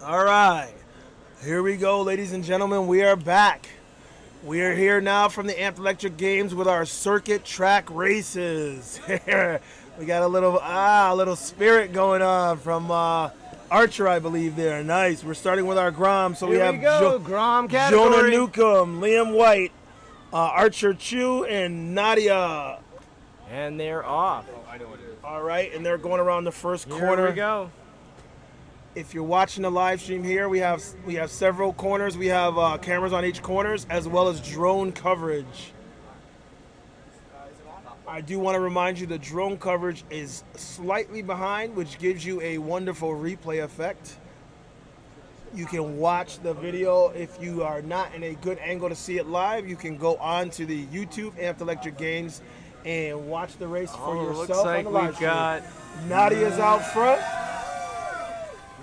All right, here we go, ladies and gentlemen. We are back. We are here now from the Amped Electric Games with our circuit track races. We got a little spirit going on from Archer, I believe. There, nice. We're starting with our Groms. So we have Grom Jonah category. Newcomb, Liam White, Archer Chu, and Nadia. And they're off. All right, and they're going around the first corner. Here we go. If you're watching the live stream here, we have several corners. We have cameras on each corners as well as drone coverage. I do want to remind you the drone coverage is slightly behind, which gives you a wonderful replay effect. You can watch the video if you are not in a good angle to see it live. You can go on to the YouTube Amped Electric Games and watch the race for yourself. Looks like on the live we've got Nadia's out front.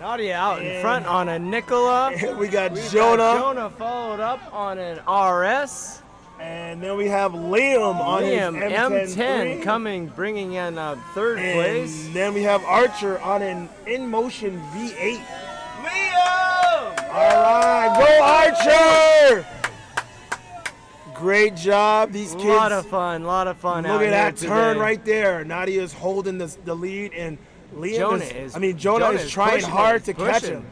Nadia out in front on a Nicola. We got Jonah. Jonah followed up on an RS. And then we have Liam on his M10 coming, bringing in third place. And then we have Archer on an InMotion V8. Liam! All right, go Archer! Great job, these kids. A lot of fun. Look at that turn right there. Nadia's holding the lead, and Liam Jonah is trying hard to catch him.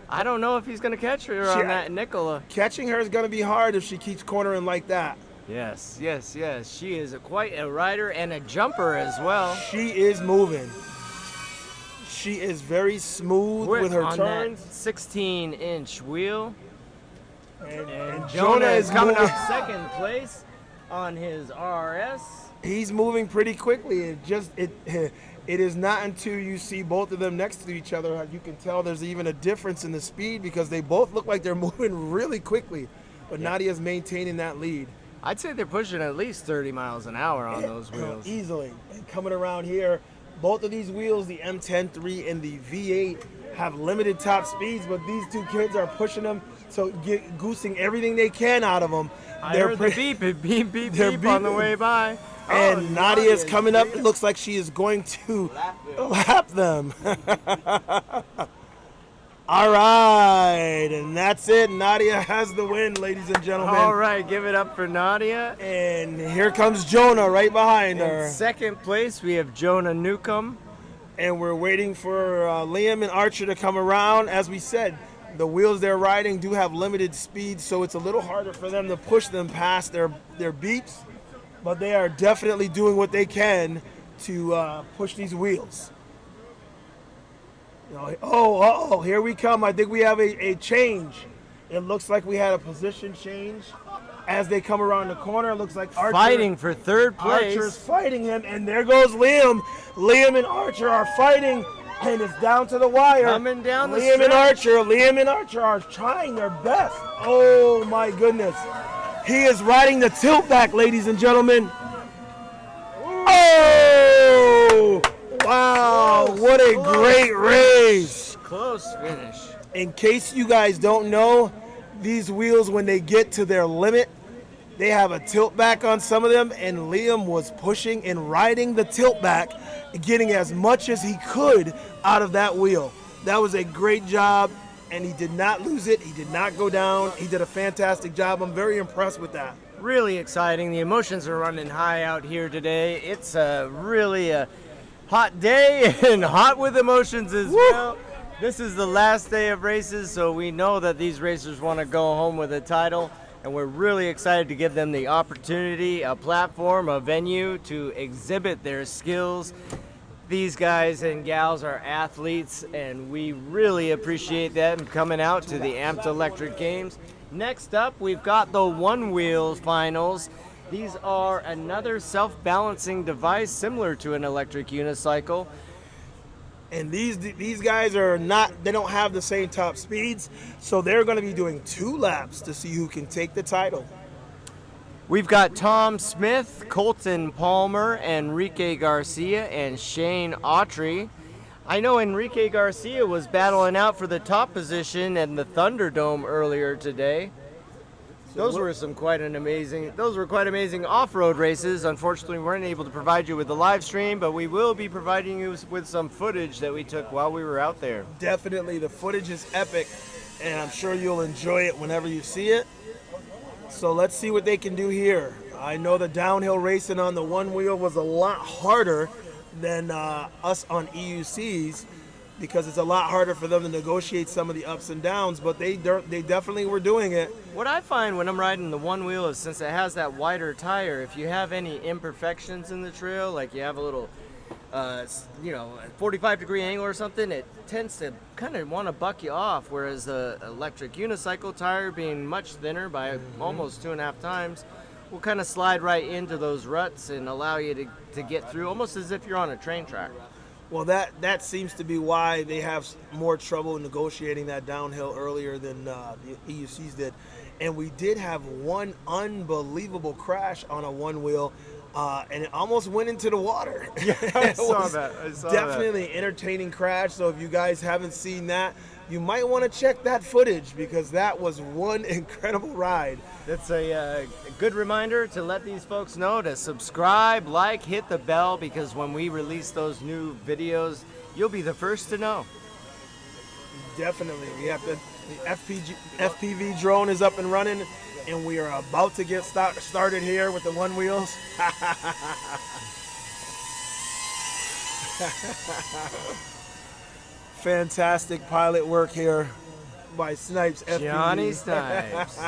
I don't know if he's going to catch her on that Nicola. Catching her is going to be hard if she keeps cornering like that. Yes. She is quite a rider and a jumper as well. She is moving. She is very smooth with her turns. 16-inch wheel. And Jonah is coming up second place on his RS. He's moving pretty quickly. It is not until you see both of them next to each other you can tell there's even a difference in the speed, because they both look like they're moving really quickly. But Nadia's maintaining that lead. I'd say they're pushing at least 30 miles an hour on those wheels. Easily. And coming around here, both of these wheels, the M10-3 and the V8, have limited top speeds, but these two kids are pushing them, so goosing everything they can out of them. I heard the beep on the way by. And Nadia's coming up. It looks like she is going to lap them. All right, and that's it. Nadia has the win, ladies and gentlemen. All right, give it up for Nadia. And here comes Jonah right behind her. In second place, we have Jonah Newcomb. And we're waiting for Liam and Archer to come around. As we said, the wheels they're riding do have limited speed, so it's a little harder for them to push them past their beeps. But they are definitely doing what they can to push these wheels. Here we come. I think we have a change. It looks like we had a position change as they come around the corner. It looks like Archer fighting for third place. Archer's fighting him, and there goes Liam. Liam and Archer are fighting, and it's down to the wire. Coming down the Liam and Archer are trying their best. Oh my goodness. He is riding the tilt back, ladies and gentlemen. Oh! Wow, what a great race. Close finish. In case you guys don't know, these wheels, when they get to their limit, they have a tilt back on some of them, and Liam was pushing and riding the tilt back, getting as much as he could out of that wheel. That was a great job. And he did not lose it. He did not go down. He did a fantastic job. I'm very impressed with that. Really exciting. The emotions are running high out here today. It's really a hot day and hot with emotions as well. This is the last day of races, so we know that these racers want to go home with a title, and we're really excited to give them the opportunity, a platform, a venue to exhibit their skills. These guys and gals are athletes, and we really appreciate them coming out to the Amped Electric Games. Next up, we've got the one-wheel finals. These are another self-balancing device similar to an electric unicycle. And these guys they don't have the same top speeds, so they're going to be doing 2 laps to see who can take the title. We've got Tom Smith, Colton Palmer, Enrique Garcia, and Shane Autry. I know Enrique Garcia was battling out for the top position in the Thunderdome earlier today. Those were quite amazing off-road races. Unfortunately, we weren't able to provide you with the live stream, but we will be providing you with some footage that we took while we were out there. Definitely, the footage is epic, and I'm sure you'll enjoy it whenever you see it. So let's see what they can do here. I know the downhill racing on the one wheel was a lot harder than us on EUCs, because it's a lot harder for them to negotiate some of the ups and downs, but they definitely were doing it. What I find when I'm riding the one wheel is, since it has that wider tire, if you have any imperfections in the trail, like you have a little 45-degree angle or something, it tends to kind of want to buck you off, whereas the electric unicycle tire, being much thinner by almost 2.5 times, will kind of slide right into those ruts and allow you to get through almost as if you're on a train track. Well, that seems to be why they have more trouble negotiating that downhill earlier than the EUCs did. And we did have one unbelievable crash on a one wheel, and it almost went into the water. Yeah, I saw that. Definitely an entertaining crash. So if you guys haven't seen that, you might want to check that footage, because that was one incredible ride. That's a good reminder to let these folks know to subscribe, like, hit the bell, because when we release those new videos, you'll be the first to know. Definitely. We have the FPV drone is up and running, and we are about to get started here with the one wheels. Fantastic pilot work here by Snipes FPV. Johnny Snipes.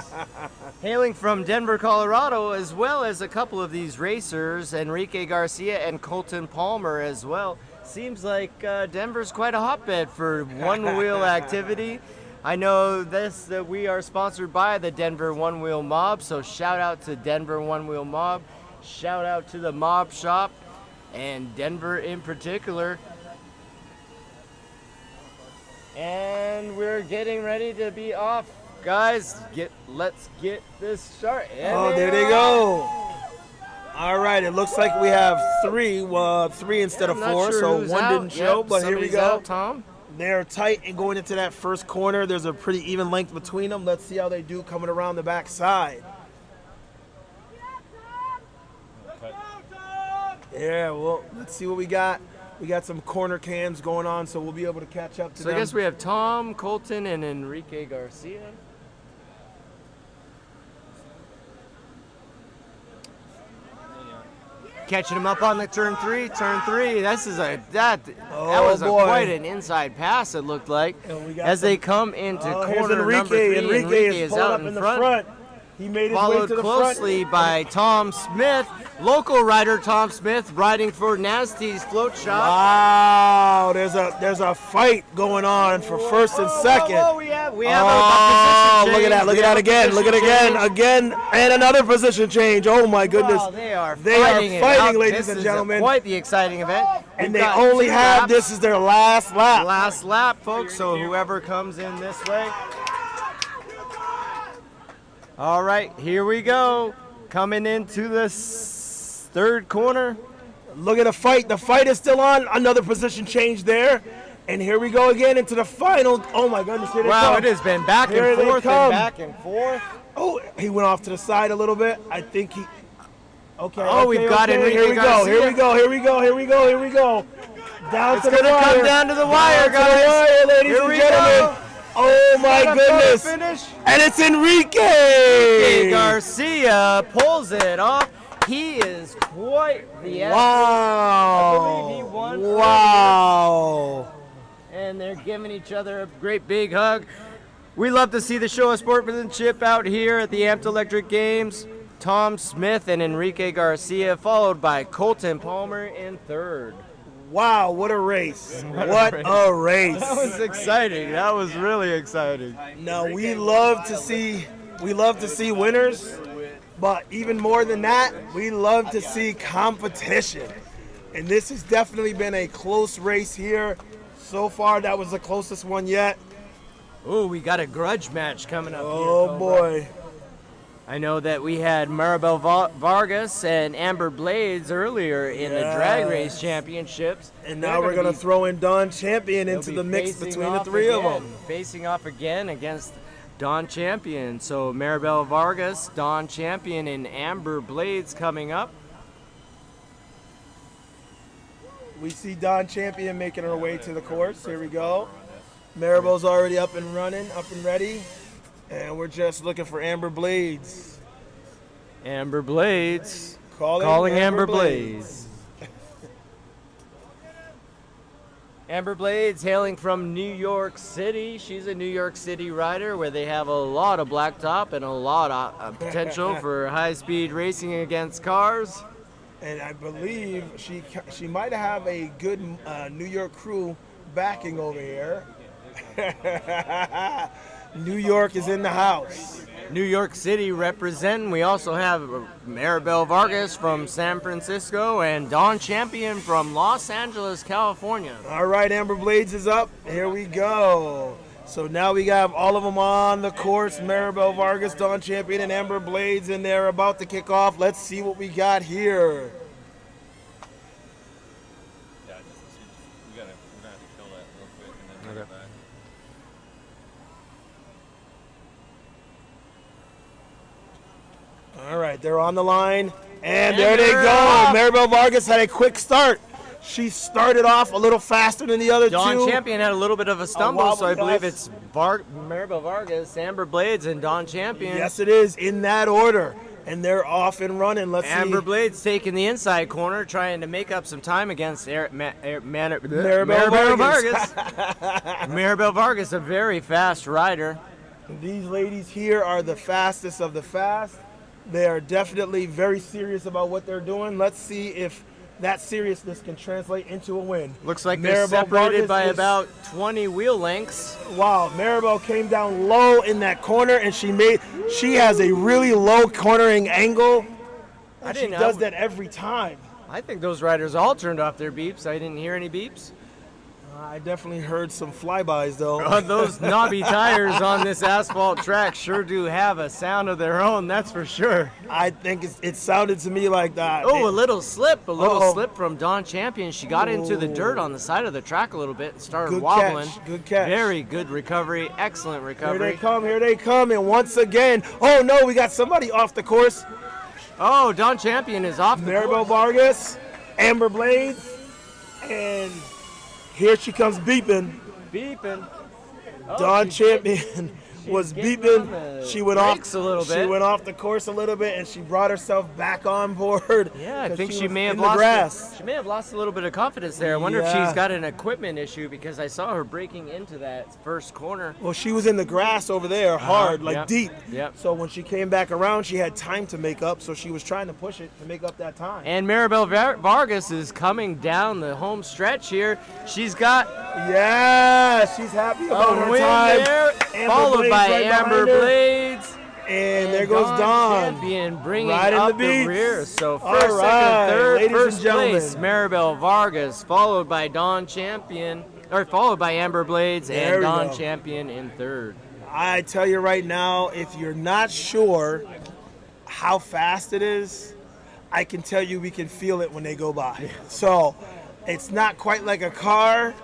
Hailing from Denver, Colorado, as well as a couple of these racers, Enrique Garcia and Colton Palmer as well. Seems like Denver's quite a hotbed for one-wheel activity. I know that we are sponsored by the Denver One Wheel Mob, so shout out to Denver One Wheel Mob. Shout out to the Mob Shop, and Denver in particular. And we're getting ready to be off. Guys, let's get this started. Oh, there they go. All right, it looks like we have three instead of four, so one didn't show, but here we go. Out, Tom. They're tight and going into that first corner. There's a pretty even length between them. Let's see how they do coming around the back side. Yeah, well, let's see what we got. We got some corner cams going on, so we'll be able to catch up to them. So I guess we have Tom, Colton, and Enrique Garcia. Catching him up on the turn three. That was quite an inside pass, it looked like, as they come into corner number 3. Enrique is out up in the front. He made his followed way to the closely front. by Tom Smith, local rider Tom Smith, riding for Nasty's Float Shop. Wow, there's a fight going on for first and second. We have a position change. Look at that again. Look at it again, and another position change. Oh my goodness. Wow, they are fighting, ladies and gentlemen. This is quite the exciting event. And they only have, this is their last lap. Last lap, folks, so whoever comes in this way. All right, here we go. Coming into this third corner. Look at the fight. The fight is still on. Another position change there. And here we go again into the final. Oh my goodness. Here they wow, come. It has been back and forth and back and forth. Oh, he went off to the side a little bit. I think he. Okay. Oh, we've got Enrique Here we go. Garcia. Here we go. Here we go. Here we go. Here we go. Down It's to the wire. going to come down to the wire, guys. To the wire, ladies Here and we gentlemen. go. Oh my goodness. Finish. And it's Enrique. Enrique Garcia pulls it off. He is quite the athlete. Wow. I believe he won. Wow. And they're giving each other a great big hug. We love to see the show of sportsmanship out here at the Amped Electric Games. Tom Smith and Enrique Garcia, followed by Colton Palmer in third. Wow, what a race. What a race. That was exciting. That was really exciting. Now we love to see winners, but even more than that, we love to see competition. And this has definitely been a close race here. So far, that was the closest one yet. Oh, we got a grudge match coming up here. Oh boy. I know that we had Maribel Vargas and Amber Blades earlier in the drag race championships. And now we're going to throw in Don Champion into the mix between the three of them. Facing off again against Don Champion. So Maribel Vargas, Don Champion, and Amber Blades coming up. We see Don Champion making her way to the course. Here we go. Maribel's already up and running, up and ready. And we're just looking for Amber Blades. Amber Blades. Calling Amber Blades. Amber Blades hailing from New York City. She's a New York City rider where they have a lot of blacktop and a lot of potential for high-speed racing against cars. And I believe she might have a good New York crew backing over here. New York is in the house. New York City representing. We also have Maribel Vargas from San Francisco and Don Champion from Los Angeles, California. All right, Amber Blades is up. Here we go. So now we have all of them on the course. Maribel Vargas, Don Champion, and Amber Blades, and they're about to kick off. Let's see what we got here. Yeah, we're gonna have to kill that real quick and then bring it back. All right, they're on the line, and there they go. Maribel Vargas had a quick start. She started off a little faster than the other two. Don Champion had a little bit of a stumble, so I believe yes. it's Maribel Vargas, Amber Blades, and Don Champion. Yes, it is, in that order. And they're off and running. Let's see. Amber Blades taking the inside corner, trying to make up some time against Maribel Vargas. Maribel Vargas, a very fast rider. These ladies here are the fastest of the fast. They are definitely very serious about what they're doing. Let's see if that seriousness can translate into a win. Looks like they're separated by about 20 wheel lengths. Wow, Maribel came down low in that corner, and she has a really low cornering angle. And she does that every time. I think those riders all turned off their beeps. I didn't hear any beeps. I definitely heard some flybys, though. Those knobby tires on this asphalt track sure do have a sound of their own, that's for sure. I think it sounded to me like that. Oh, a little slip from Don Champion. She got into the dirt on the side of the track a little bit and started wobbling. Good catch. Very good recovery, excellent recovery. Here they come, and once again, oh no, we got somebody off the course. Oh, Don Champion is off the course. Maribel Vargas, Amber Blades, and here she comes beeping. Oh, Don Champion was beeping. She went off a little bit. She went off the course a little bit, and she brought herself back on board. Yeah, I think she may have lost a little bit of confidence there. I wonder if she's got an equipment issue, because I saw her breaking into that first corner. Well, she was in the grass over there, hard, deep. Yep. So when she came back around, she had time to make up, so she was trying to push it to make up that time. And Maribel Vargas is coming down the home stretch here. She's got she's happy about her time. There, followed by Amber Blades. And there goes Don. Champion bringing right up the rear. So first, second, third, first place, Maribel Vargas, followed by Don Champion, or followed by Amber Blades and Don Champion in third. I tell you right now, if you're not sure how fast it is, I can tell you we can feel it when they go by. So it's not quite like a car,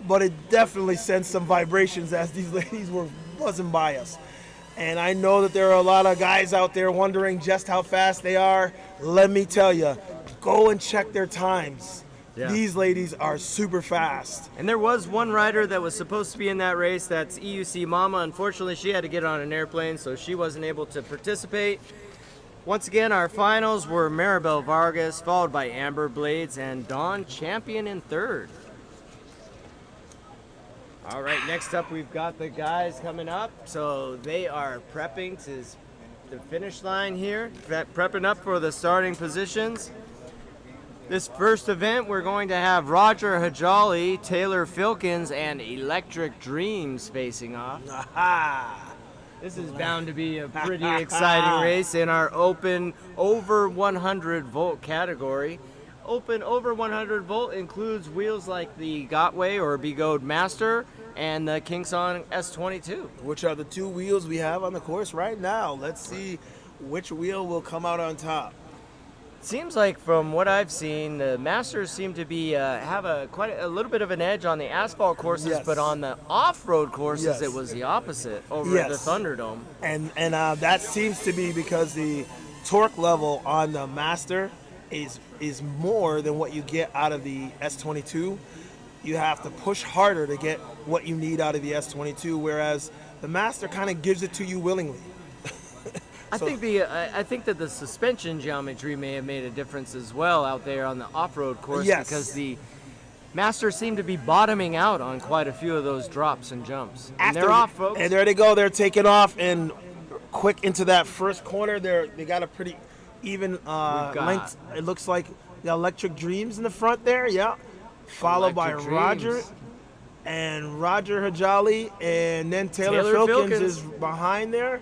but it definitely sends some vibrations as these ladies were buzzing by us. And I know that there are a lot of guys out there wondering just how fast they are. Let me tell you, go and check their times. Yeah. These ladies are super fast. And there was one rider that was supposed to be in that race. That's EUC Mama. Unfortunately, she had to get on an airplane, so she wasn't able to participate. Once again, our finals were Maribel Vargas, followed by Amber Blades, and Don Champion in third. All right, next up we've got the guys coming up. So they are prepping to the finish line here, prepping up for the starting positions. This first event, we're going to have Roger Hajali, Taylor Filkins, and Electric Dreams facing off. Aha! This is bound to be a pretty exciting race in our open over 100 volt category. Open over 100 volt includes wheels like the Gotway or Begode Master and the Kingsong S22. Which are the two wheels we have on the course right now. Let's see which wheel will come out on top. seems like from what I've seen, the Masters seem to be have quite a little bit of an edge on the asphalt courses, Yes. but on the off-road courses, Yes. it was the opposite over Yes. at the Thunderdome. And that seems to be because the torque level on the Master is more than what you get out of the S22. You have to push harder to get what you need out of the S22, whereas the Master kind of gives it to you willingly. I think that the suspension geometry may have made a difference as well out there on the off-road course, Yes. because the Masters seem to be bottoming out on quite a few of those drops and jumps. And they're off, folks. And there they go. They're taking off and quick into that first corner. They got a pretty even length. It looks like the Electric Dreams in the front there. Yeah, followed by Electric Roger Dreams. and Roger Hajali, and then Taylor Filkins. Filkins is behind there.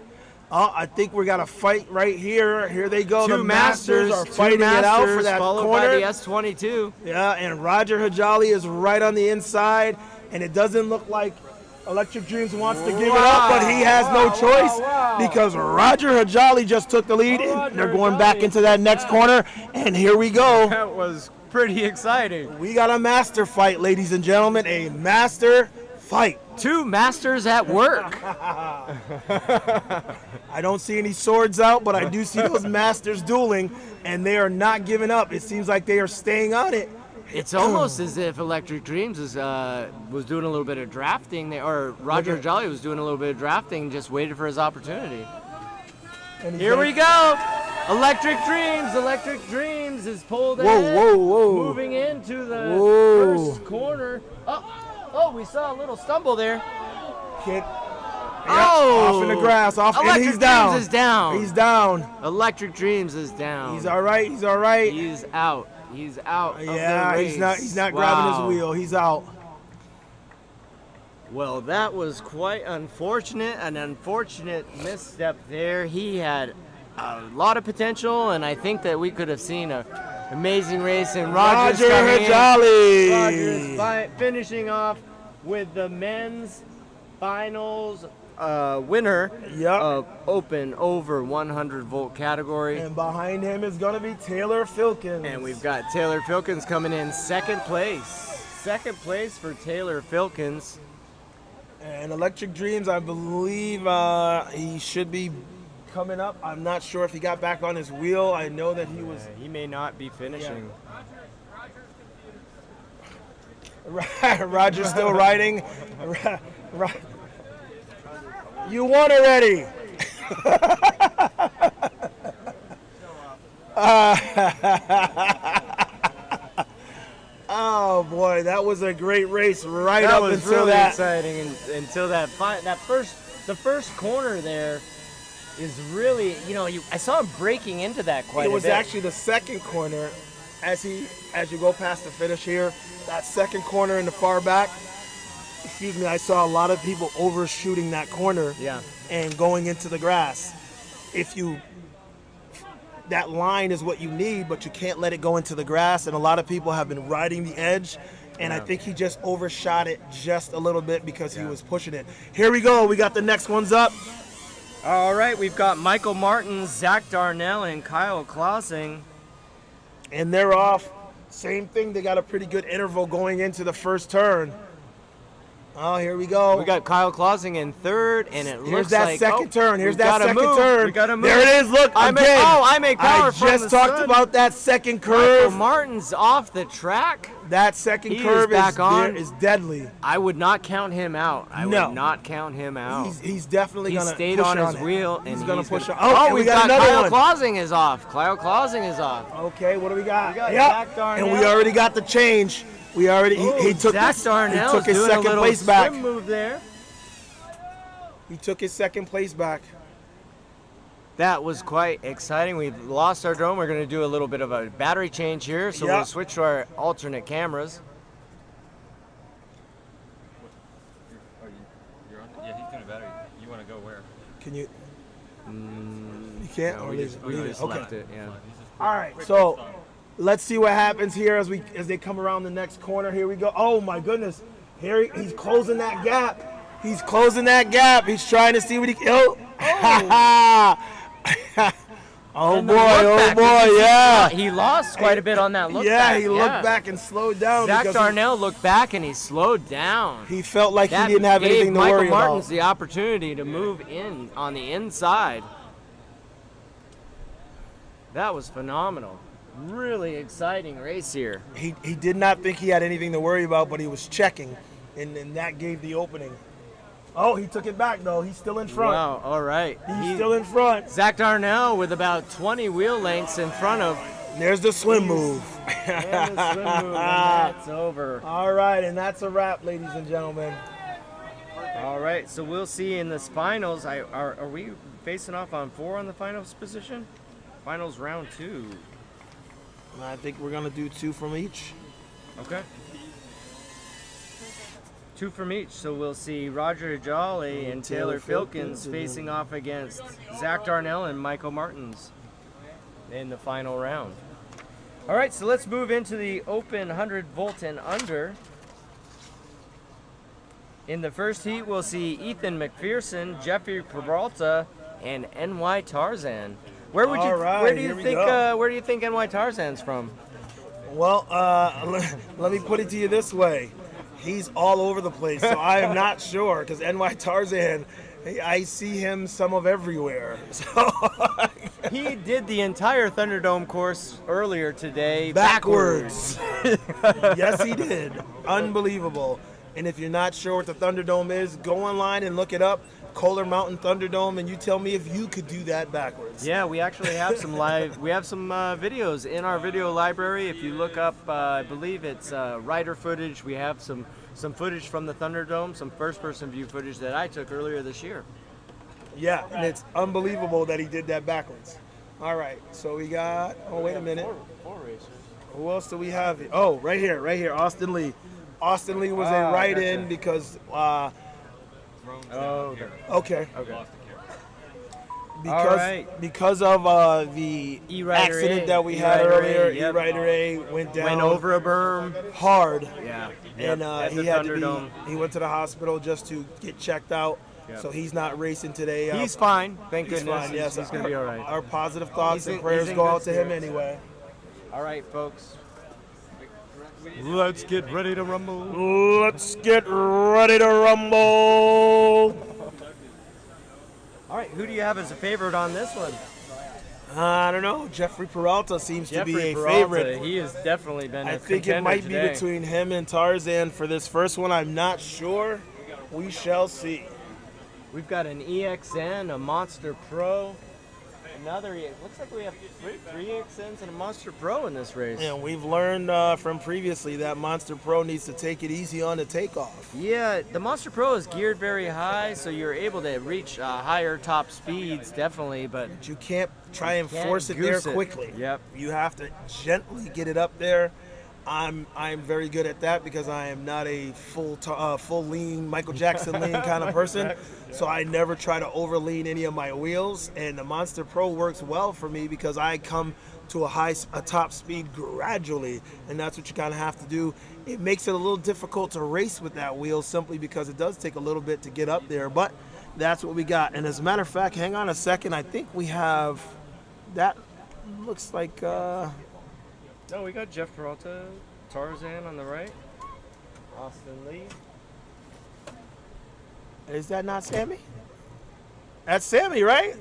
Oh, I think we got a fight right here. Here they go. Two The Masters are two fighting it out for Masters, that followed corner. by the S22. Yeah, and Roger Hajali is right on the inside, and it doesn't look like Electric Dreams wants to give it up, but he has no choice because Roger Hajali just took the lead, and they're going back into that next corner, and here we go. That was pretty exciting. We got a master fight, ladies and gentlemen, a master fight. Two Masters at work. I don't see any swords out, but I do see those masters dueling, and they are not giving up. It seems like they are staying on it. It's almost as if Electric Dreams was doing a little bit of drafting there, or Roger Jolly was doing a little bit of drafting, just waited for his opportunity. And Here we go. Electric Dreams is pulled ahead. Whoa. Moving into the Whoa. first corner. Oh, we saw a little stumble there. Kid. Oh! Off in the grass. And Electric he's down. Dreams is down. He's down. Electric Dreams is down. He's all right. He's all right. He's out. He's out. Yeah, of the race. he's not grabbing his Wow. wheel. He's out. Well, that was quite unfortunate. An unfortunate misstep there. He had a lot of potential, and I think that we could have seen an amazing race. And Rogers Roger coming in. Hajali. Rogers finishing off with the men's finals winner Yep. of open over 100 volt category. And behind him is going to be Taylor Filkins. And we've got Taylor Filkins coming in second place. Second place for Taylor Filkins. And Electric Dreams, I believe he should be coming up. I'm not sure if he got back on his wheel. I know that he was. He may not be finishing. Roger's still riding. You won already. Oh boy, that was a great race right That up was until really that. exciting until the first corner there is really, I saw him breaking into that quite a bit. It was actually the second corner as you go past the finish here. That second corner in the far back. Excuse me, I saw a lot of people overshooting that corner. Yeah. And going into the grass. That line is what you need, but you can't let it go into the grass. And a lot of people have been riding the edge. And I think he just overshot it just a little bit because he was pushing it. Here we go. We got the next ones up. All right, we've got Michael Martin, Zach Darnell, and Kyle Clausing. And they're off. Same thing. They got a pretty good interval going into the first turn. Oh, here we go. We got Kyle Clausing in third, and it Here's looks that like second turn. Here's we've that gotta second move. turn. We gotta move. There it is. Look, I again. make power I from just the talked sun. about that second Michael curve. Martin's off the track. That second He is curve back on. is deadly. I would not count him out. I No. would not count him out. He's definitely He gonna stayed push on his it. wheel, and he's gonna push gonna, on. Oh, and we've we got another Kyle one. Clausing is off. Kyle Clausing is off. Okay, what do we got? We got Yep. Zach Darnell. And we already got the change. We already he took Zach his, Darnell he took his doing a second little place back. swim move there. He took his second place back. That was quite exciting. We've lost our drone. We're going to do a little bit of a battery change here, so Yep. we'll switch to our alternate cameras. You're on. Yeah, he's doing a battery. You want to go where? Can you? You can't. No, or we leave just, it? we Leave it. just Okay. left it. Yeah. All right. So let's see what happens here as they come around the next corner. Here we go. Oh my goodness. Here he's closing that gap. He's closing that gap. He's trying to see what he. Oh. Oh And the boy, look oh back, boy, did you see- yeah. He lost quite a bit on that look Yeah, back. he looked back and slowed down Zach because Darnell looked back and he slowed down. he felt like That he didn't have gave anything to Michael worry Martins about. the opportunity to move in on the inside. That was phenomenal. Really exciting race here. He did not think he had anything to worry about, but he was checking, and that gave the opening. Oh, he took it back, though. He's still in front. Wow, all right. He's still in front. Zach Darnell with about 20 wheel lengths in front of. There's the slim move. And the swim move, and that's over. All right, and that's a wrap, ladies and gentlemen. All right, so we'll see in the finals. Are we facing off on 4 on the finals position? Finals round 2. I think we're going to do 2 from each. Okay. 2 from each, so we'll see Roger Jolly and Taylor Filkins facing off against Zach Darnell and Michael Martins in the final round. All right, so let's move into the open 100 volt and under. In the first heat, we'll see Ethan McPherson, Jeffrey Peralta, and NY Tarzan. Where would you? All right, where do you here we think? go. Where do you think NY Tarzan's from? Well, let me put it to you this way. He's all over the place, so I am not sure, because NY Tarzan, I see him some of everywhere. So He did the entire Thunderdome course earlier today backwards. Yes, he did. Unbelievable. And if you're not sure what the Thunderdome is, go online and look it up. Kohler Mountain Thunderdome, and you tell me if you could do that backwards. Yeah, we actually have some videos in our video library. If you look up, I believe it's rider footage. We have some footage from the Thunderdome, some first-person view footage that I took earlier this year. Yeah, and it's unbelievable that he did that backwards. All right, so we got, oh, wait a minute. Four racers. Who else do we have? Oh, right here, Austin Lee. Austin Lee was a write-in gotcha. because, Groms Oh, down here. okay, Okay. Lost the camera. because All right. because of the E-Rider accident A. that we had E-Rider A, earlier, yep. E-Rider A went down Went over a berm. hard. Yeah. And At he the had to Thunderdome. be. He went to the hospital just to get checked out. Yep. So he's not racing today. He's fine. Thank He's goodness. fine. Yes, He's going to be all right. Our positive thoughts He's and in- prayers he's in go good out to him spirits. anyway. All right, folks. Let's get ready to rumble. Let's get ready to rumble. All right, who do you have as a favorite on this one? I don't know. Jeffrey Peralta seems to be Jeffrey a Peralta. favorite. He has definitely been a I think contender it might today. be between him and Tarzan for this first one. I'm not sure. We shall see. We've got an EXN, a Monster Pro, another. It looks like we have three EXNs and a Monster Pro in this race. And we've learned from previously that Monster Pro needs to take it easy on the takeoff. Yeah, the Monster Pro is geared very high, so you're able to reach higher top speeds, definitely. But But you can't try and can't force it there goose it. quickly. Yep. You have to gently get it up there. I'm very good at that because I am not a full lean Michael Jackson lean kind of person. So I never try to over lean any of my wheels, and the Monster Pro works well for me because I come to a top speed gradually, and that's what you kind of have to do. It makes it a little difficult to race with that wheel simply because it does take a little bit to get up there, but that's what we got. And as a matter of fact, hang on a second, I think we have that. Looks like no, we got Jeff Peralta, Tarzan on the right, Austin Lee. is that not Sammy? That's Sammy, right?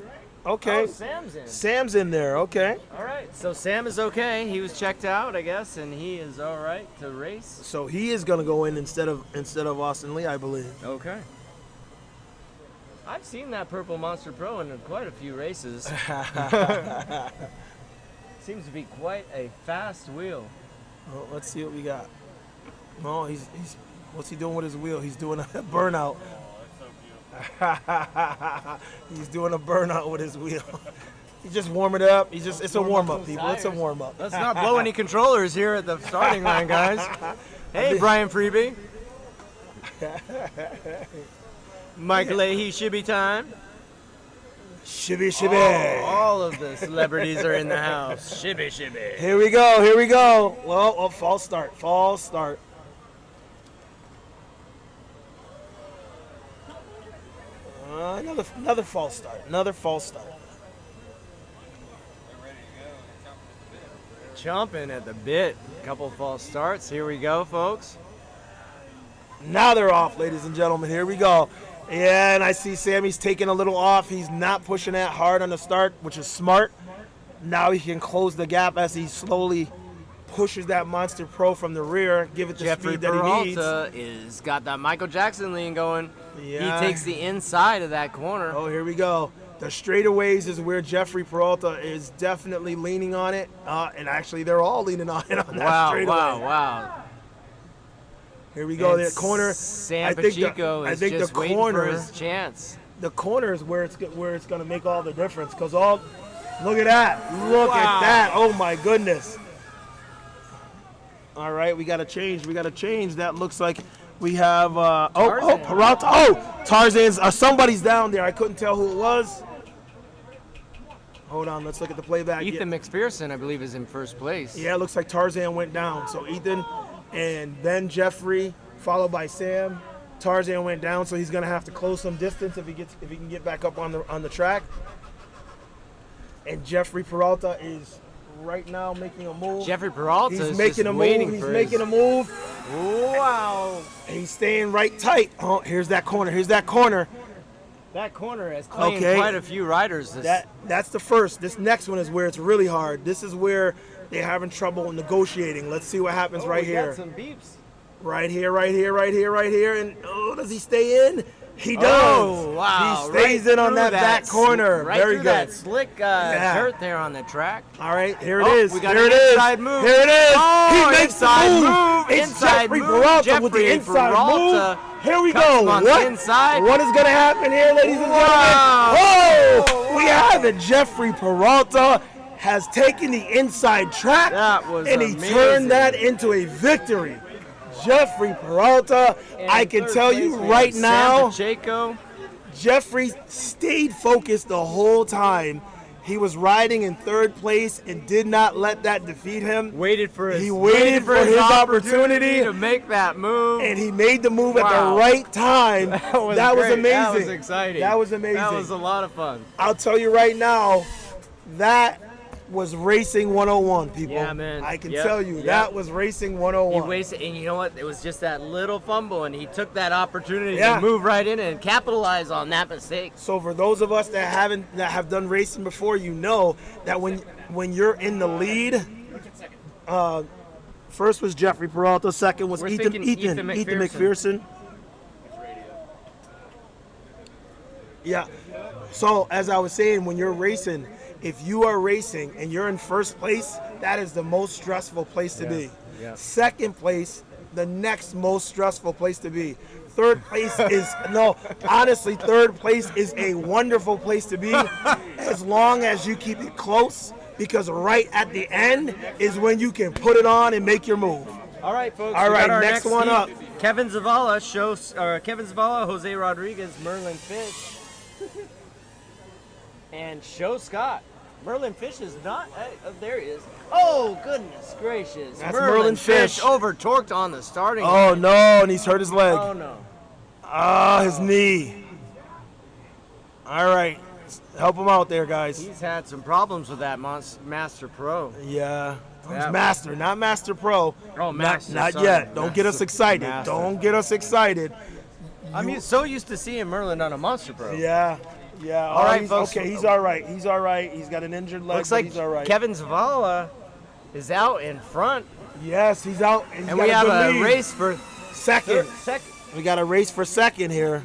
Okay. Oh, Sam's in. Sam's in there. Okay. All right, so Sam is okay. He was checked out, I guess, and he is all right to race. So he is going to go in instead of Austin Lee, I believe. Okay. I've seen that purple Monster Pro in quite a few races. Seems to be quite a fast wheel. Well, let's see what we got. Oh, he's what's he doing with his wheel? He's doing a burnout. He's doing a burnout with his wheel. He's just warming it up. It's a warm up, people. It's a warm up. Let's not blow any controllers here at the starting line, guys. Hey, Brian Freeby. Mike Leahy, Shibby time. Shibby shibby. All of the celebrities are in the house. Shibby shibby. Here we go. Here we go. Well, false start. False start. Another false start. Another false start. chomping at the bit. Couple false starts. Here we go, folks. Now they're off, ladies and gentlemen. Here we go. Yeah, and I see Sammy's taking a little off. He's not pushing that hard on the start, which is smart. Now he can close the gap as he slowly pushes that Monster Pro from the rear, give it the Jeffrey speed that he needs. Peralta is got that Michael Jackson lean going. Yeah. He takes the inside of that corner. Oh, here we go. The straightaways is where Jeffrey Peralta is definitely leaning on it. And actually, they're all leaning on it on that straightaway. Wow. Here we go. And The corner. Sam Pacheco is just waiting for his chance. The corner is where it's going to make all the difference. Because look at that. Look at that. Oh, my goodness. All right, we got to change. That looks like we have, Peralta. Oh, Tarzan's, somebody's down there. I couldn't tell who it was. Hold on, let's look at the playback. Ethan McPherson, I believe, is in first place. Yeah, it looks like Tarzan went down. So Ethan and then Jeffrey, followed by Sam. Tarzan went down, so he's going to have to close some distance if he can get back up on the track. And Jeffrey Peralta is right now making a move. Jeffrey Peralta He's is making just a move. waiting He's for making a move. Wow. He's staying right tight. Oh, here's that corner. That corner has claimed Okay. quite a few riders. That's the first. This next one is where it's really hard. This is where they're having trouble negotiating. Let's see what happens right here. Got some beeps. Right here. And does he stay in? He does. Oh, wow. He stays in on that back corner. Right Very through good. that slick dirt there on the track. All right, here it is. We got here an it is. inside move. Here it is. Oh, he makes inside the move. It's Inside Jeffrey move. Peralta with the Jeffrey inside Peralta move. Here we comes go. on the inside. What is going to happen here, ladies and Wow. gentlemen? Oh, we have it. Jeffrey Peralta has taken the inside track, That was and he amazing. turned that into a victory. Jeffrey Peralta, And I can third tell place, you we right have now, Sam Pacheco. Jeffrey stayed focused the whole time. He was riding in third place and did not let that defeat him. Waited for his opportunity to make that move. And he made the move at Wow. the right time. That was great. amazing. That was exciting. That was amazing. That was a lot of fun. I'll tell you right now, that was Racing 101, people. Yeah, man. I can Yep. tell you, Yep. that was Racing He 101. wasted, and you know what? It was just that little fumble, and he took that opportunity Yeah. to move right in and capitalize on that mistake. So for those of us that have done racing before, you know that when you're in the lead, first was Jeffrey Peralta, second was We're Ethan thinking Ethan McPherson. Yeah. So as I was saying, when you're racing, if you are racing and you're in first place, that is the most stressful place to be. Yeah. Second place, the next most stressful place to be. Third place is, no, honestly, third place is a wonderful place to be as long as you keep it close, because right at the end is when you can put it on and make your move. All right, folks. All we right, got our next one heat. up. Kevin Zavala, Jose Rodriguez, Merlin Fish, and Show Scott. Merlin Fish is not. There he is. Oh, goodness gracious. That's Merlin Fish. over torqued on the starting. Oh, no, and he's hurt his leg. Oh, no. Ah, his knee. All right. Help him out there, guys. He's had some problems with that Master Pro. Yeah. That- Master, not Master Pro. Oh, Master, Not sorry. yet. Don't get us Master. excited. Master. Don't get us excited. I'm so used to seeing Merlin on a Monster Pro. Yeah. Yeah. All right, he's, folks. okay, he's all right. He's all right. He's got an injured leg, Looks but like he's all right. Kevin Zavala is out in front, Yes, he's out. He's and got we have good a lead. race for Second. second We got a race for second here.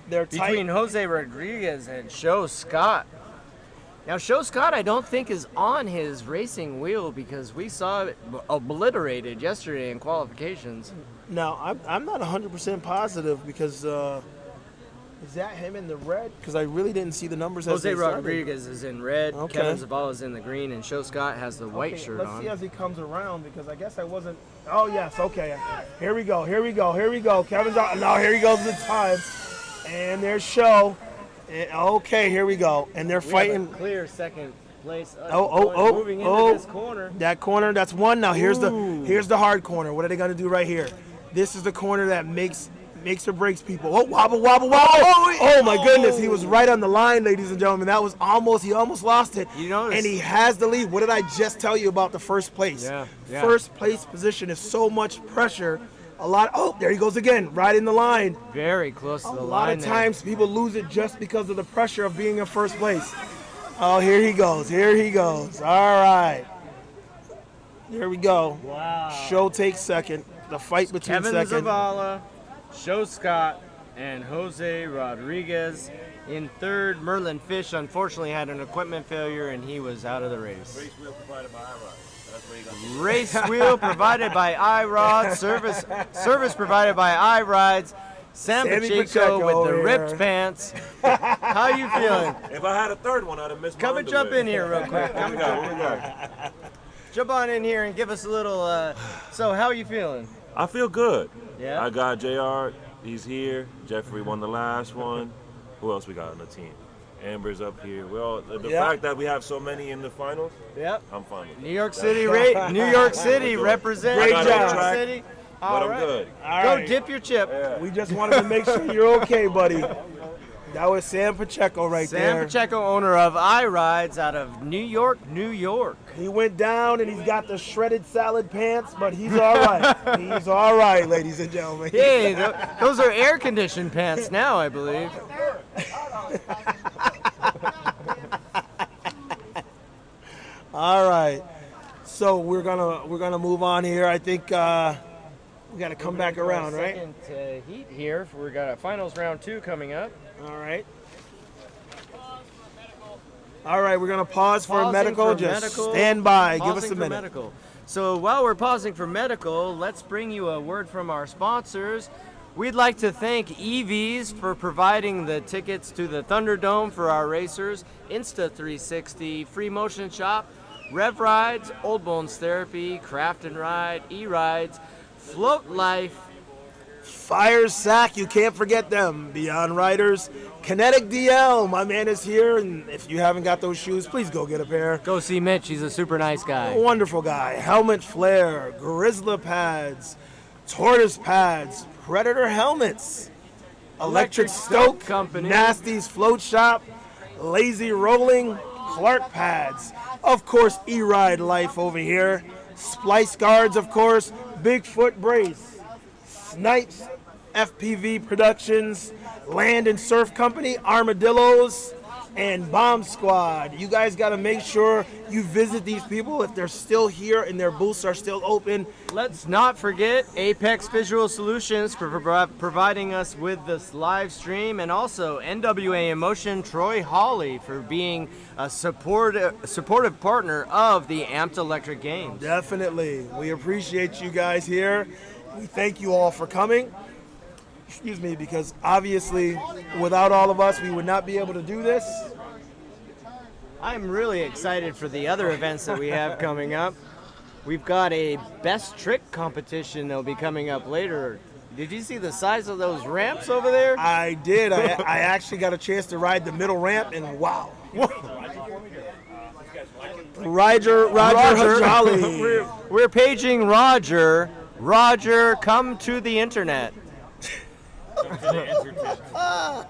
They're tight. between Jose Rodriguez and Show Scott. Now, Show Scott, I don't think is on his racing wheel because we saw it obliterated yesterday in qualifications. Now, I'm not 100% positive because is that him in the red? Because I really didn't see the numbers. as Jose they started. Rodriguez is in red, Okay. Kevin Zavala is in the green, and Show Scott has the white shirt let's on. see as he comes around, because I guess I wasn't. Oh yes, okay. Here we go. Kevin's out. Now here he goes this time, and there's Show. And, okay, here we go, and they're We have fighting. a clear second place. Moving Moving into this corner. That corner, that's one. Now here's Ooh. the hard corner. What are they gonna do right here? This is the corner that makes makes or breaks people. Oh, wobble, wobble, wobble. Oh, my goodness. He was right on the line, ladies and gentlemen. That was he almost lost it. You noticed. And he has the lead. What did I just tell you about the first place? Yeah. First place position is so much pressure. There he goes again, right in the line. Very close to the line. A lot of times people lose it just because of the pressure of being in first place. Oh, here he goes. All right. Here we go. Wow. Show takes second. The fight between Kevin second. Zavala, Joe Scott, and Jose Rodriguez. In third, Merlin Fish unfortunately had an equipment failure and he was out of the race. Race wheel provided by iRod. That's what he got. Race wheel provided by iRod. Service provided by iRides. Sam Sammy Pacheco with the over ripped here. pants. How you feeling? If I had a third one, I'd have missed Come my and jump underwear. in here real quick. Come and jump in here. Jump on in here and give us a little. So, how are you feeling? I feel good. Yeah? I got JR. He's here. Jeffrey won the last one. Who else we got on the team? Amber's up here. Well, the Yeah. fact that we have so many in the finals, Yep. I'm fine with New that. York City, New York City represent. Great New York job. City. But All I'm right. good. All Go right. dip your chip. We just wanted to make sure you're okay, buddy. That was Sam Pacheco right Sam there. Pacheco, owner of iRides out of New York, New York. He went down and he's got the shredded salad pants, but he's all right. He's all right, ladies and gentlemen. Hey, those are air-conditioned pants now, I believe. All right. So we're gonna move on here. I think we got to come back around, right? Second heat here. We got a finals round 2 coming up. All right. All right, we're gonna pause for Pausing medical. for Just medical. stand by. Give us Pausing a for minute. medical. So while we're pausing for medical, let's bring you a word from our sponsors. We'd like to thank EVs for providing the tickets to the Thunderdome for our racers, Insta360, Free Motion Shop, Rev Rides, Old Bones Therapy, Craft and Ride, E-Rides, Float Life, Fire Sack, you can't forget them. Beyond Riders, Kinetic DL, my man is here, and if you haven't got those shoes, please go get a pair. go see Mitch, he's a super nice guy. Wonderful guy. Helmet Flare, Grizzly Pads, Tortoise Pads, Predator Helmets, Electric Stoke Company. Nasty's Float Shop, Lazy Rolling, Clark Pads, of course, E-Ride Life over here, Splice Guards, of course, Bigfoot Brace, Snipes FPV Productions, Land and Surf Company, Armadillos, and Bomb Squad. You guys got to make sure you visit these people if they're still here and their booths are still open. Let's not forget Apex Visual Solutions for providing us with this live stream, and also NWA Emotion Troy Hawley for being a supportive partner of the Amped Electric Games. Definitely. We appreciate you guys here. We thank you all for coming. Excuse me, because obviously without all of us, we would not be able to do this. I'm really excited for the other events that we have coming up. We've got a best trick competition that'll be coming up later. Did you see the size of those ramps over there? I did. I actually got a chance to ride the middle ramp, and wow. Roger Hajali. We're paging Roger. Roger, come to the internet. Oh,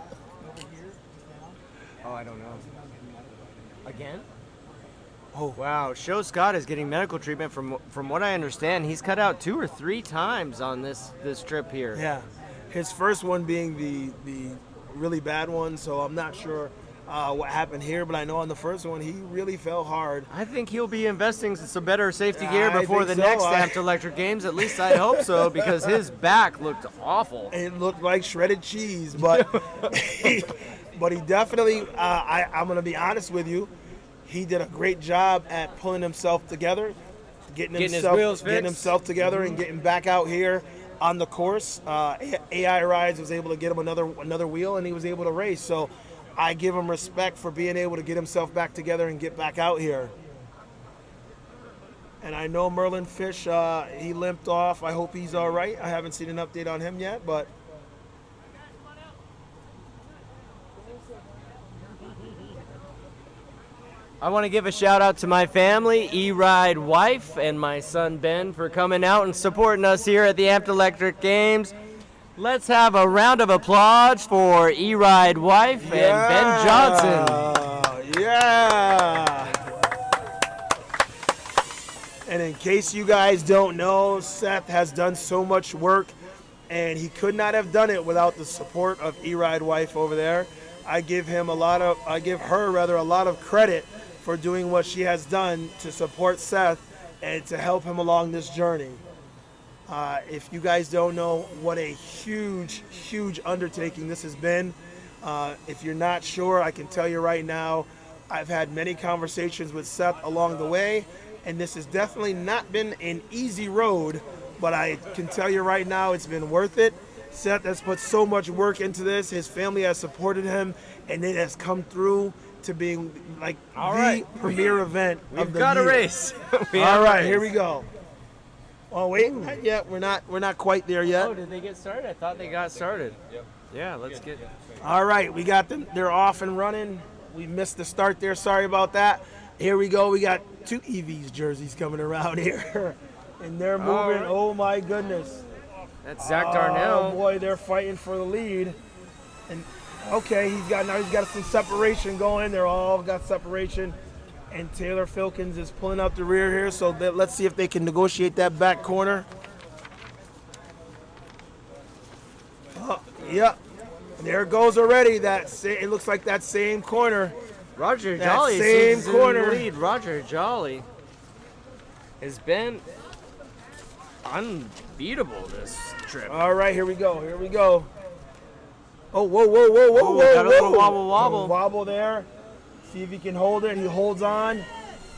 I don't know. Again? Oh. Wow, Show Scott is getting medical treatment. From what I understand, he's cut out 2 or 3 times on this trip here. Yeah. His first one being the really bad one, so I'm not sure what happened here, but I know on the first one he really fell hard. I think he'll be investing in some better safety gear I before think the so. next Amped Electric Games. At least I hope so, because his back looked awful. It looked like shredded cheese, but but he definitely, I'm going to be honest with you, he did a great job at pulling himself together, getting his wheels getting fixed. himself together and getting back out here on the course. AI Rides was able to get him another wheel, and he was able to race. So I give him respect for being able to get himself back together and get back out here. And I know Merlin Fish, he limped off. I hope he's all right. I haven't seen an update on him yet, but I want to give a shout out to my family, E-Ride wife, and my son Ben for coming out and supporting us here at the Amped Electric Games. Let's have a round of applause for E-Ride wife and Ben Johnson. Yeah. And in case you guys don't know, Seth has done so much work, and he could not have done it without the support of E-Ride wife over there. I give her a lot of credit for doing what she has done to support Seth and to help him along this journey. If you guys don't know what a huge, huge undertaking this has been, if you're not sure, I can tell you right now, I've had many conversations with Seth along the way, and this has definitely not been an easy road, but I can tell you right now it's been worth it. Seth has put so much work into this. His family has supported him, and it has come through to being like the premier event of the year. We've got a race. All right, here we go. Oh wait, not yet. We're not quite there yet. Oh, did they get started? I thought they got started. Yep. Yeah, let's get. All right, we got them. They're off and running. We missed the start there. Sorry about that. Here we go. We got 2 EVs jerseys coming around here, and they're moving. Right. Oh my goodness. That's Zach Darnell. Oh boy, they're fighting for the lead. And okay, he's got some separation going. They're all got separation. And Taylor Filkins is pulling out the rear here, so let's see if they can negotiate that back corner. Oh, yeah. There it goes already. It looks like that same corner. Roger That Jolly same seems corner. in the lead. Roger Jolly has been unbeatable this trip. All right, here we go. Here we go. Oh, whoa, whoa, whoa, whoa, Ooh, whoa, got a whoa. little wobble, wobble. Wobble there. See if he can hold it. He holds on.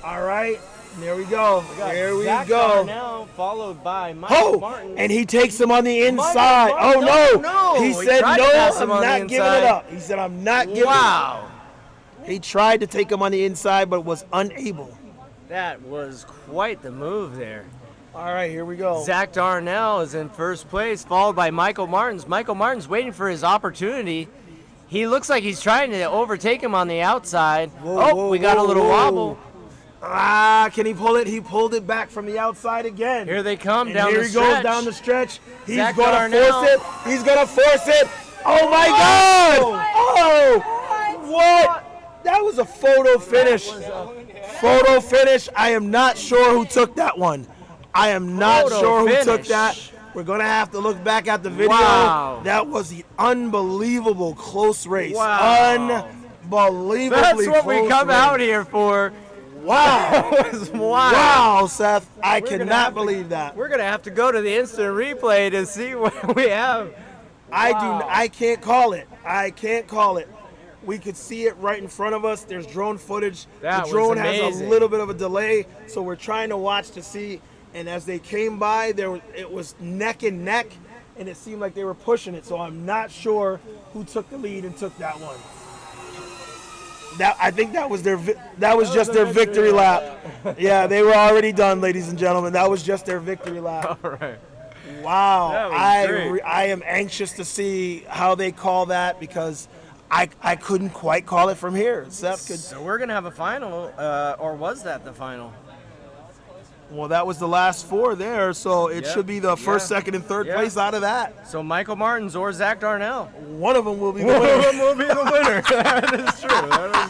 All right. There we go. There we Zach go. Darnell, followed by Michael Martin. And he takes him on the inside. Martin, Oh, no. no. He He said, tried to no, pass him I'm on the not giving inside. it up. He said, I'm not giving it up. Wow. He tried to take him on the inside, but was unable. That was quite the move there. All right, here we go. Zach Darnell is in first place, followed by Michael Martins. Michael Martins waiting for his opportunity. He looks like he's trying to overtake him on the outside. Whoa, We got a little whoa. wobble. Can he pull it? He pulled it back from the outside again. Here they come And down here the he stretch. goes down the stretch. He's Zach going to Darnell. force it. He's going to force it. Oh, my God. Oh, what? That was a photo finish. Photo finish. I am not sure who took that one. I am not Photo sure who finish. took that. We're going to have to look back at the video. Wow. That was the unbelievable close race. Wow. Unbelievably That's what we close come race. out here for. Wow. That was wild. Wow, Seth. I We're gonna cannot have to- believe that. We're going to have to go to the instant replay to see what we have. Wow. I can't call it. I can't call it. We could see it right in front of us. There's drone footage. That the was drone has a amazing. little bit of a delay, so we're trying to watch to see. And as they came by, it was neck and neck, and it seemed like they were pushing it. So I'm not sure who took the lead and took that one. I think that was just their victory lap. Yeah, they were already done, ladies and gentlemen. That was just their victory lap. All right. Wow. That was great. I am anxious to see how they call that because I couldn't quite call it from here. Seth could. So we're going to have a final, or was that the final? Well, that was the last 4 there, so it Yep. should be the first, Yeah. second, and third Yeah. place out of that. So Michael Martins or Zach Darnell. One of them will be the One of winner. them will be the winner. That is true. That is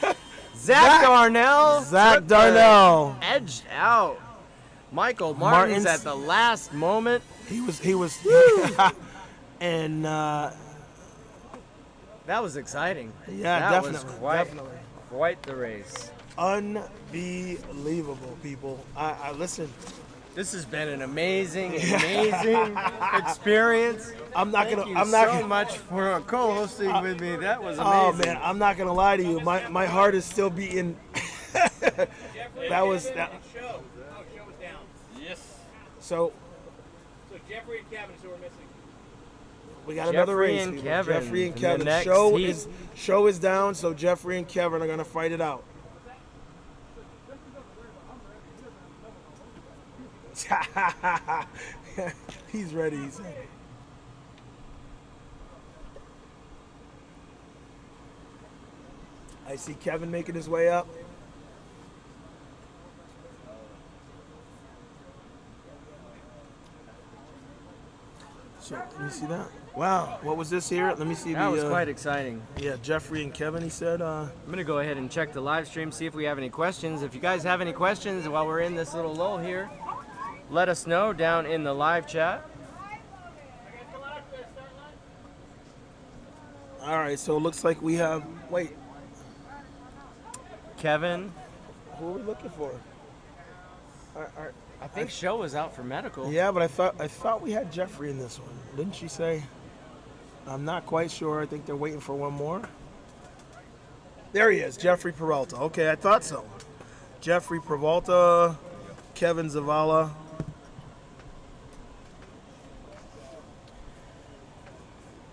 true. Zach Darnell. Zach took the Darnell. Edged out. Michael Martins Martins. at the last moment. He was, and That was exciting. yeah, That definitely, was definitely. quite the race. Unbelievable, people. I listen. This has been an amazing experience. I'm not Thank gonna. you I'm not so gonna. much for co-hosting with me. That was Oh amazing. man, I'm not gonna lie to you. My heart is still beating. That was that. Show was down. So So Jeffrey and Kevin is who we're missing. we got another Jeffrey race. and people. Kevin Jeffrey and in the Kevin. next Show heat. is down. So Jeffrey and Kevin are gonna fight it out. He's ready. He said. I see Kevin making his way up. So let me see that. Wow, what was this here? Let me see. That the, was quite exciting. Yeah, Jeffrey and Kevin. He said. I'm gonna go ahead and check the live stream, see if we have any questions. If you guys have any questions while we're in this little lull here, let us know down in the live chat. All right, so it looks like we have. Wait, Kevin, who are we looking for? I think Show was out for medical. Yeah, but I thought we had Jeffrey in this one. Didn't she say? I'm not quite sure. I think they're waiting for one more. There he is, Jeffrey Peralta. Okay, I thought so. Jeffrey Peralta, Kevin Zavala.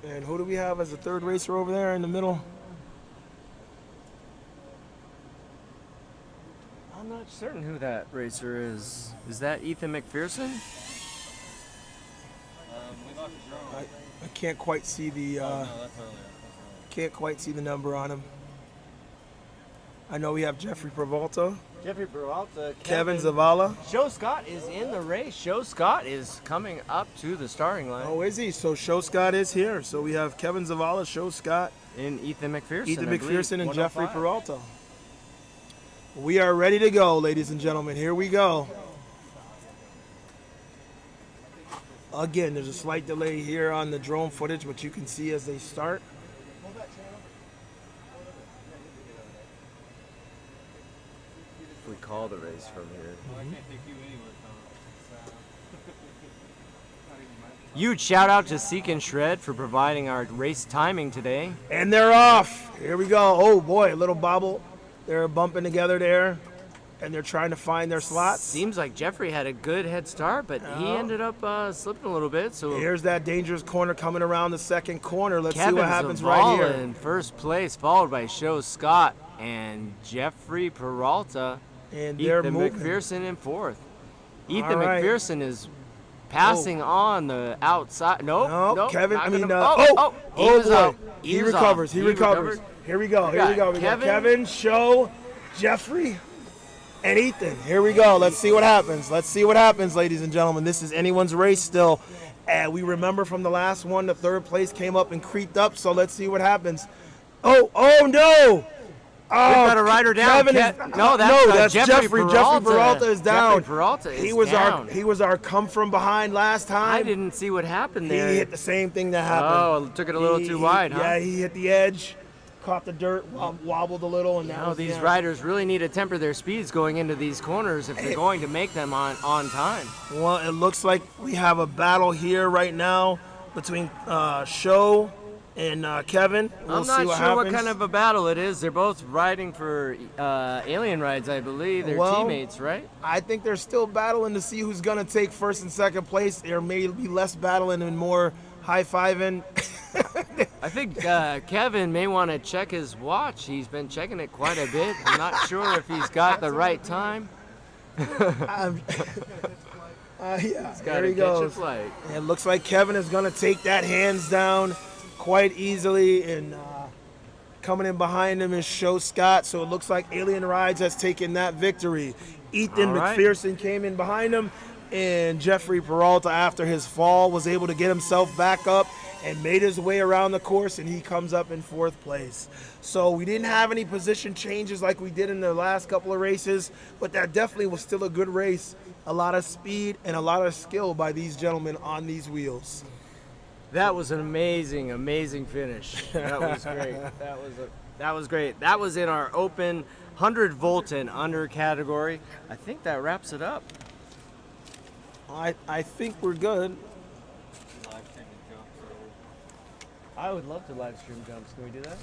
And who do we have as the third racer over there in the middle? I'm not certain who that racer is. Is that Ethan McPherson? I can't quite see the can't quite see the number on him. I know we have Jeffrey Peralta, Jeffrey Peralta, Kevin Zavala. Show Scott is in the race. Show Scott is coming up to the starting line. Oh, is he? So Show Scott is here. So we have Kevin Zavala, Show Scott, In Ethan McPherson. Ethan I believe, McPherson, and Jeffrey 105. Peralta. We are ready to go, ladies and gentlemen. Here we go. Again, there's a slight delay here on the drone footage, but you can see as they start. We call the race from here. Huge shout out to Seek and Shred for providing our race timing today. And they're off. Here we go. Oh boy, a little bobble. They're bumping together there, and they're trying to find their slots. Seems like Jeffrey had a good head start, but he ended up slipping a little bit. So Here's that dangerous corner coming around the second corner. Let's see Kevin what happens Zavala right here. in first place, followed by Show Scott and Jeffrey Peralta. And they're Ethan moving. McPherson in fourth. Ethan right. McPherson is passing on the outside. Nope, Kevin. not I mean, gonna- he was boy. out. He was recovers. off. He recovers. recovered. Here we go. We Here we got go. We got Kevin. Kevin, Show, Jeffrey, and Ethan. Here we go. Let's see what happens. Let's see what happens, ladies and gentlemen. This is anyone's race still. And we remember from the last one, the third place came up and creeped up. So let's see what happens. Oh no! We've got a rider down. Kevin that's Jeffrey. Jeffrey Peralta is down. Jeffrey Peralta is he was down. he was our come from behind last time. I didn't see what happened there. He hit the same thing that happened. Oh, took it a little too wide, huh? Yeah, he hit the edge, caught the dirt, wobbled a little, and Now these riders really need to temper their speeds going into these corners if they're going to make them on time. Well, it looks like we have a battle here right now between Show and Kevin. We'll I'm see not what sure happens. what kind of a battle it is. They're both riding for Alien Rides, I believe. They're Well, teammates, right? I think they're still battling to see who's going to take first and second place. There may be less battling and more high-fiving. I think Kevin may want to check his watch. He's been checking it quite a bit. I'm not sure if he's got the right time. Yeah, He's got there to he catch a goes. flight. It looks like Kevin is going to take that hands down quite easily, and coming in behind him is Show Scott. So it looks like Alien Rides has taken that victory. Ethan All right. McPherson came in behind him, and Jeffrey Peralta, after his fall, was able to get himself back up and made his way around the course, and he comes up in fourth place. So we didn't have any position changes like we did in the last couple of races, but that definitely was still a good race. A lot of speed and a lot of skill by these gentlemen on these wheels. That was an amazing, amazing finish. That was great. That was great. That was in our open 100 volt and under category. I think that wraps it up. I think we're good. I would love to live stream jumps. Can we do that?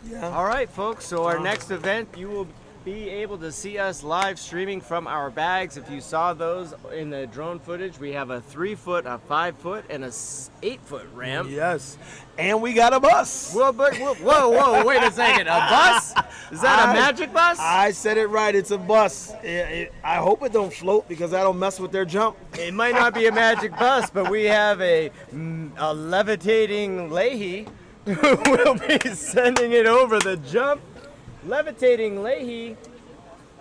Yeah. All right, folks. So our next event, you will be able to see us live streaming from our bags. If you saw those in the drone footage, we have a 3-foot, a 5-foot, and a 8-foot ramp. Yes. And we got a bus. Whoa, wait a second. A bus? Is that a magic bus? I said it right. It's a bus. I hope it don't float because that'll mess with their jump. It might not be a magic bus, but we have a levitating Leahy who will be sending it over the jump. Levitating Leahy.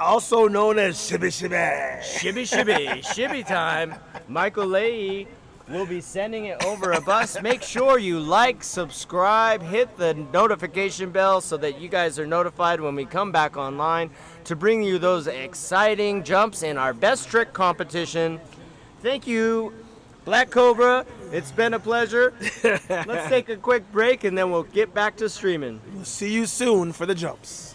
Also known as Shibby Shibby. Shibby time. Michael Leahy We'll be sending it over a bus. Make sure you like, subscribe, hit the notification bell so that you guys are notified when we come back online to bring you those exciting jumps in our best trick competition. Thank you, Black Cobra. It's been a pleasure. Let's take a quick break and then we'll get back to streaming. We'll see you soon for the jumps.